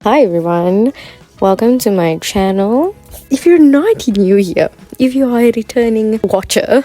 Hi everyone, welcome to my channel. If you're not new here, if you are a returning watcher,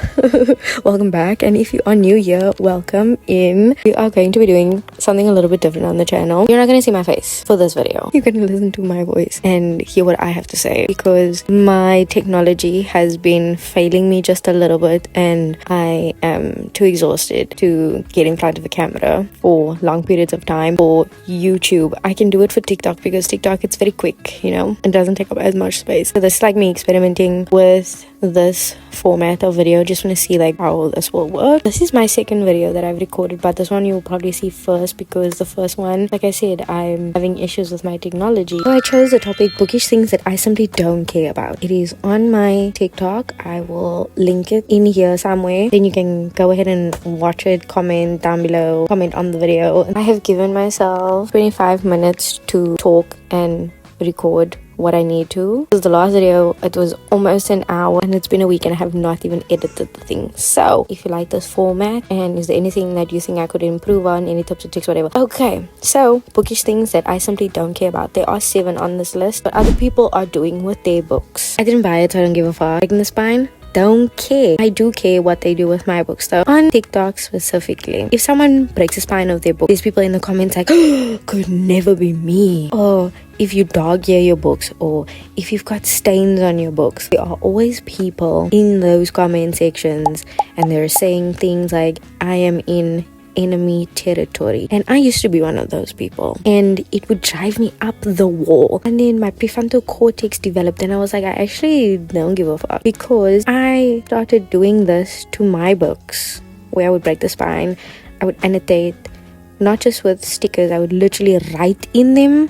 welcome back. And if you are new here, welcome in. We are going to be doing something a little bit different on the channel. You're not going to see my face for this video. You're going to listen to my voice and hear what I have to say, because my technology has been failing me just a little bit and I am too exhausted to get in front of a camera for long periods of time. For YouTube, I can do it for TikTok because TikTok, it's very quick, it doesn't take up as much space. So this is like me experimenting with this format of video. Just want to see like how this will work. This is my second video that I've recorded, but this one you'll probably see first because the first one, like I said, I'm having issues with my technology. So I chose the topic bookish things that I simply don't care about. It is on my TikTok. I will link it in here somewhere, then you can go ahead and watch it, comment down below, comment on the video. I have given myself 25 minutes to talk and record what I need to, because the last video, it was almost an hour and it's been a week and I have not even edited the thing. So if you like this format and is there anything that you think I could improve on, any tips or tricks, whatever. Okay, so bookish things that I simply don't care about. There are 7 on this list, but other people are doing with their books. I didn't buy it, so I don't give a fuck. Breaking the spine, don't care. I do care what they do with my books though. On TikTok specifically, if someone breaks the spine of their book, there's people in the comments like, oh, could never be me. Or if you dog ear your books, or if you've got stains on your books, there are always people in those comment sections and they're saying things like, I am in enemy territory. And I used to be one of those people, and it would drive me up the wall. And then my prefrontal cortex developed and I was like, I actually don't give a fuck, because I started doing this to my books where I would break the spine. I would annotate, not just with stickers, I would literally write in them,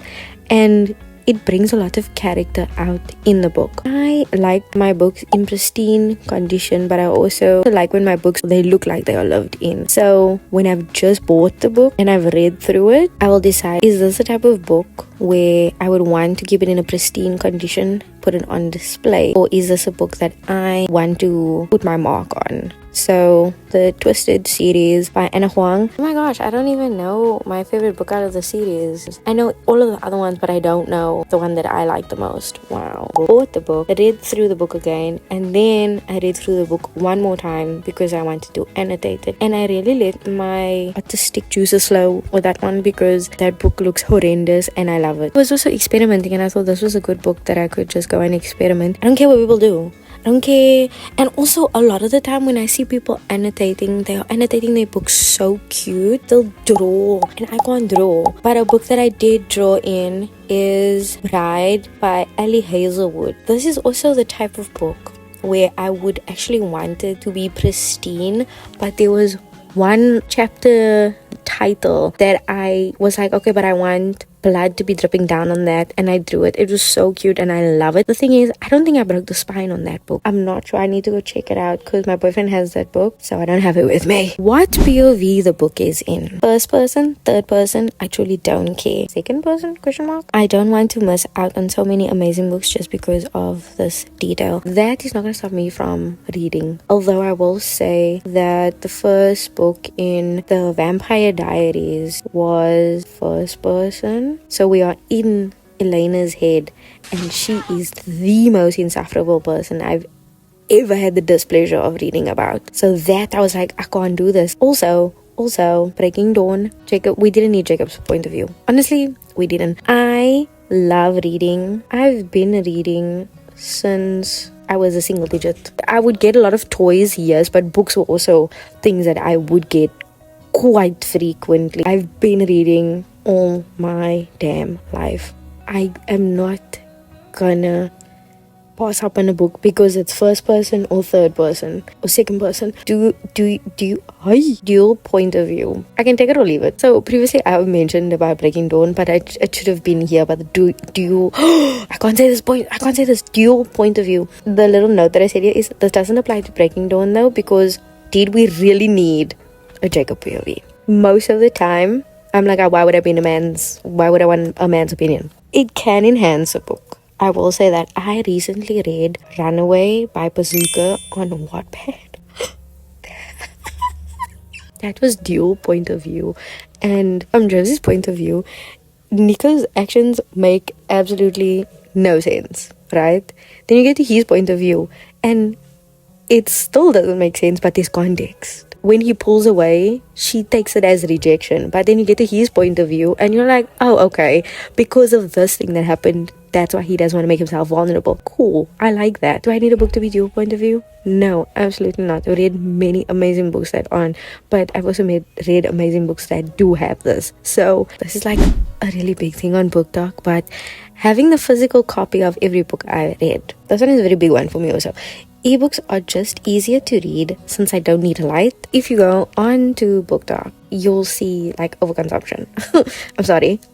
and it brings a lot of character out in the book. I like my books in pristine condition, but I also like when my books, they look like they are lived in. So when I've just bought the book and I've read through it, I will decide, is this the type of book where I would want to keep it in a pristine condition, put it on display, or is this a book that I want to put my mark on? So the Twisted series by Anna Huang. Oh my gosh, I don't even know my favorite book out of the series. I know all of the other ones, but I don't know the one that I like the most. Wow. I bought the book, I read through the book again, and then I read through the book one more time because I wanted to annotate it. And I really let my artistic juices flow with that one because that book looks horrendous and I love it. I was also experimenting and I thought this was a good book that I could just go and experiment. I don't care what people do. I don't care. And also a lot of the time when I see people annotating, they are annotating their books so cute. They'll draw and I can't draw. But a book that I did draw in is Bride by Ali Hazelwood. This is also the type of book where I would actually want it to be pristine, but there was one chapter title that I was like, okay, but I want blood to be dripping down on that, and I drew it. It was so cute and I love it. The thing is, I don't think I broke the spine on that book. I'm not sure. I need to go check it out because my boyfriend has that book, so I don't have it with me. What POV the book is in? First person, third person, I truly don't care. Second person, question mark? I don't want to miss out on so many amazing books just because of this detail. That is not going to stop me from reading. Although I will say that the first book in the Vampire Diaries was first person. So we are in Elena's head and she is the most insufferable person I've ever had the displeasure of reading about. So that I was like, I can't do this. Also Breaking Dawn, Jacob, we didn't need Jacob's point of view. Honestly, we didn't. I love reading. I've been reading since I was a single digit. I would get a lot of toys, yes, but books were also things that I would get quite frequently. I've been reading all my damn life. I am not gonna pass up on a book because it's first person or third person or second person. Do you dual point of view? I can take it or leave it. So previously I mentioned about Breaking Dawn, but it should have been here. But the dual I can't say this dual point of view. The little note that I said here is this doesn't apply to Breaking Dawn though, because did we really need a Jacob POV? Most of the time I'm like, why would I want a man's opinion? It can enhance a book. I will say that I recently read Runaway by Bazooka on Wattpad. That was dual point of view. And from Josie's point of view, Nico's actions make absolutely no sense, right? Then you get to his point of view, and it still doesn't make sense, but there's context. When he pulls away, she takes it as rejection, but then you get to his point of view and you're like, oh, okay, because of this thing that happened, that's why he doesn't want to make himself vulnerable. Cool, I like that. Do I need a book to be your point of view? No, absolutely not. I've read many amazing books that aren't, but I've also read amazing books that do have this. So this is like a really big thing on BookTok, but having the physical copy of every book I read, this one is a very big one for me also. Ebooks are just easier to read since I don't need a light. If you go on to BookTok, you'll see like overconsumption.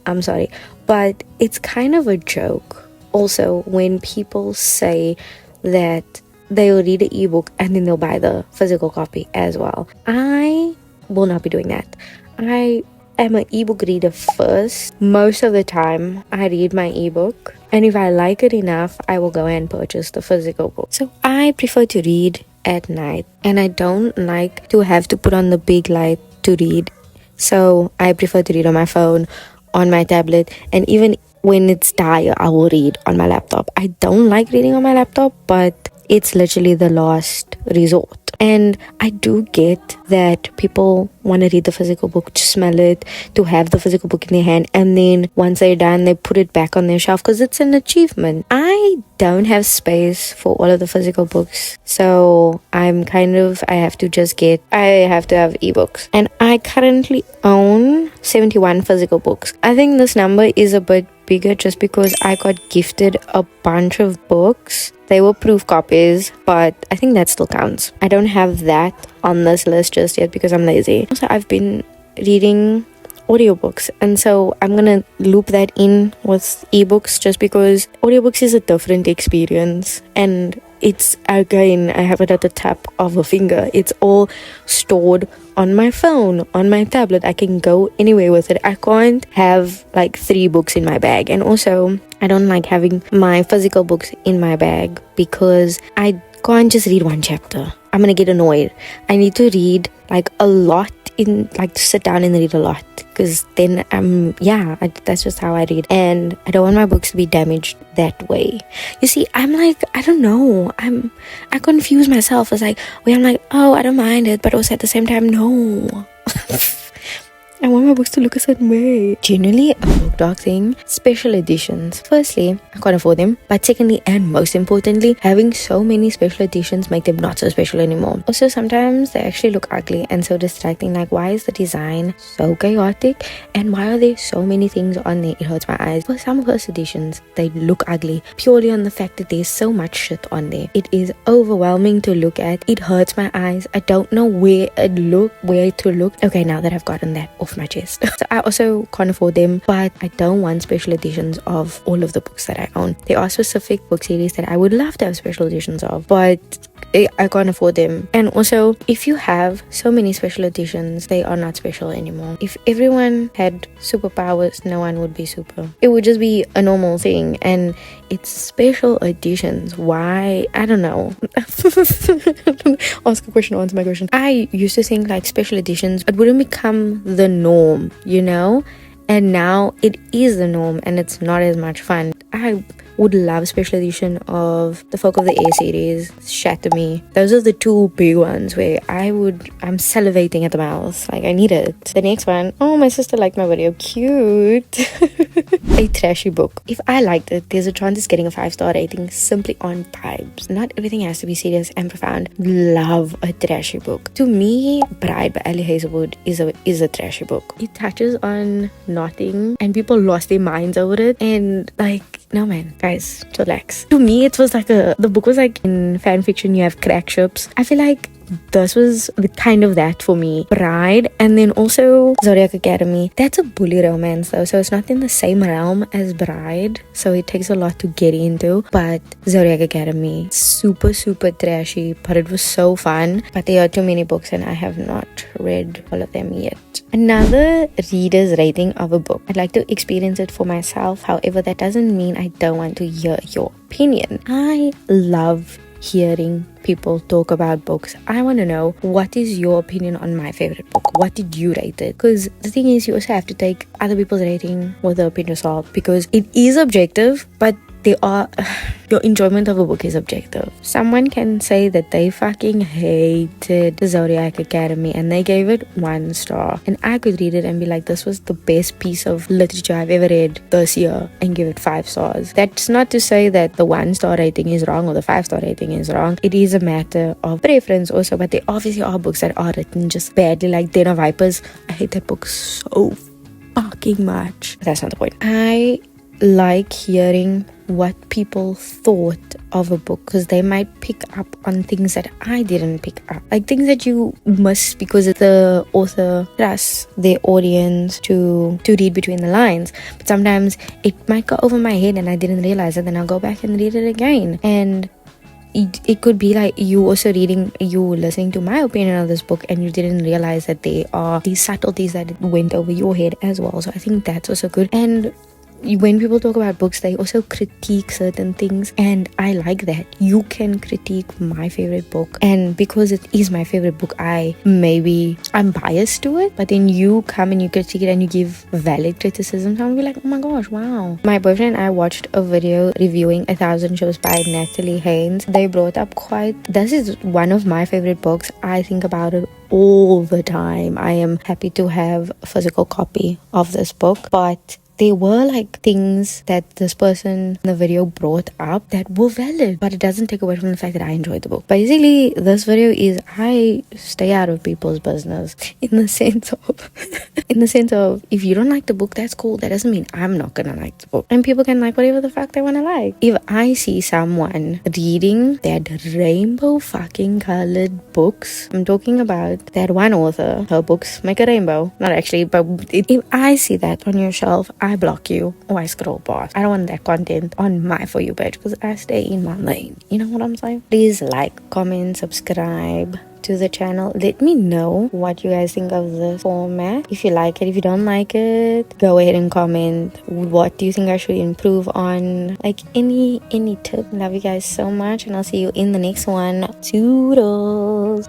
I'm sorry. But it's kind of a joke also when people say that they'll read an ebook and then they'll buy the physical copy as well. I will not be doing that. I am an ebook reader first. Most of the time I read my ebook, and if I like it enough, I will go and purchase the physical book. So I prefer to read at night, and I don't like to have to put on the big light to read. So I prefer to read on my phone, on my tablet, and even when it's dire, I will read on my laptop. I don't like reading on my laptop, but it's literally the last resort. And I do get that people want to read the physical book, to smell it, to have the physical book in their hand, and then once they're done, they put it back on their shelf because it's an achievement. I don't have space for all of the physical books, so I have to have ebooks. And I currently own 71 physical books. I think this number is a bit bigger just because I got gifted a bunch of books. They were proof copies, but I think that still counts. I don't have that on this list just yet because I'm lazy. Also, I've been reading audiobooks, and so I'm gonna loop that in with ebooks just because audiobooks is a different experience, and it's, again, I have it at the tap of a finger. It's all stored on my phone, on my tablet. I can go anywhere with it. I can't have like 3 books in my bag. And also, I don't like having my physical books in my bag because I can't just read one chapter. I'm gonna get annoyed. I need to read like a lot, to sit down and read a lot, because then that's just how I read, and I don't want my books to be damaged that way. You see, I'm like, I don't know, I confuse myself. It's like, I'm like, oh, I don't mind it, but also at the same time, no. I want my books to look a certain way. Generally, a BookTok thing, special editions. Firstly, I can't afford them. But secondly, and most importantly, having so many special editions make them not so special anymore. Also, sometimes they actually look ugly and so distracting. Like, why is the design so chaotic? And why are there so many things on there? It hurts my eyes. For some first editions, they look ugly purely on the fact that there's so much shit on there. It is overwhelming to look at. It hurts my eyes. I don't know where to look. Okay, now that I've gotten that off my chest. So I also can't afford them, but I don't want special editions of all of the books that I own. There are specific book series that I would love to have special editions of, but I can't afford them. And also, if you have so many special editions, they are not special anymore. If everyone had superpowers, no one would be super. It would just be a normal thing, and it's special editions. Why? I don't know. Ask a question, answer my question. I used to think like special editions, it wouldn't become the norm, and now it is the norm, and it's not as much fun. I would love special edition of the Folk of the Air series, Shatter Me. Those are the 2 big ones where I'm salivating at the mouth. Like, I need it. The next one, oh, my sister liked my video. Cute. A trashy book. If I liked it, there's a chance it's getting a 5-star rating simply on vibes. Not everything has to be serious and profound. Love a trashy book. To me, Bride by Ali Hazelwood is a trashy book. It touches on nothing and people lost their minds over it, and like, no man, guys, relax. To me, it was like the book was like, in fan fiction you have crack ships. I feel like this was the kind of that for me. Bride, and then also Zodiac Academy. That's a bully romance though, so it's not in the same realm as Bride, so it takes a lot to get into. But Zodiac Academy, super trashy, but it was so fun. But there are too many books and I have not read all of them yet. Another reader's rating of a book. I'd like to experience it for myself. However, that doesn't mean I don't want to hear your opinion. I love hearing people talk about books. I want to know, what is your opinion on my favorite book? What did you rate it? Because the thing is, you also have to take other people's rating with a pinch of salt, because it is objective, but they are your enjoyment of a book is objective. Someone can say that they fucking hated the Zodiac Academy and they gave it 1 star, and I could read it and be like, this was the best piece of literature I've ever read this year, and give it 5 stars. That's not to say that the 1 star rating is wrong or the 5 star rating is wrong. It is a matter of preference also, but there obviously are books that are written just badly, like Den of Vipers. I hate that book so fucking much. But that's not the point. I like hearing what people thought of a book, because they might pick up on things that I didn't pick up, like things that you must, because the author trusts their audience to read between the lines. But sometimes it might go over my head and I didn't realize it, then I'll go back and read it again. And it could be like you listening to my opinion of this book and you didn't realize that there are these subtleties that went over your head as well. So I think that's also good. And when people talk about books, they also critique certain things, and I like that. You can critique my favorite book, and because it is my favorite book, I'm biased to it, but then you come and you critique it and you give valid criticism, so I'll be like, oh my gosh, wow. My boyfriend and I watched a video reviewing 1,000 Shows by Natalie Haynes. They brought up this is one of my favorite books. I think about it all the time. I am happy to have a physical copy of this book, but there were like things that this person in the video brought up that were valid, but it doesn't take away from the fact that I enjoyed the book. Basically, this video is I stay out of people's business in the sense of if you don't like the book, that's cool. That doesn't mean I'm not gonna like the book. And people can like whatever the fuck they wanna like. If I see someone reading that rainbow fucking colored books, I'm talking about that one author, her books make a rainbow. Not actually, but if I see that on your shelf, I block you or I scroll past. I don't want that content on my For You page because I stay in my lane. You know what I'm saying? Please like, comment, subscribe to the channel. Let me know what you guys think of this format. If you like it, if you don't like it, go ahead and comment. What do you think I should improve on? Like any tip. Love you guys so much, and I'll see you in the next one. Toodles.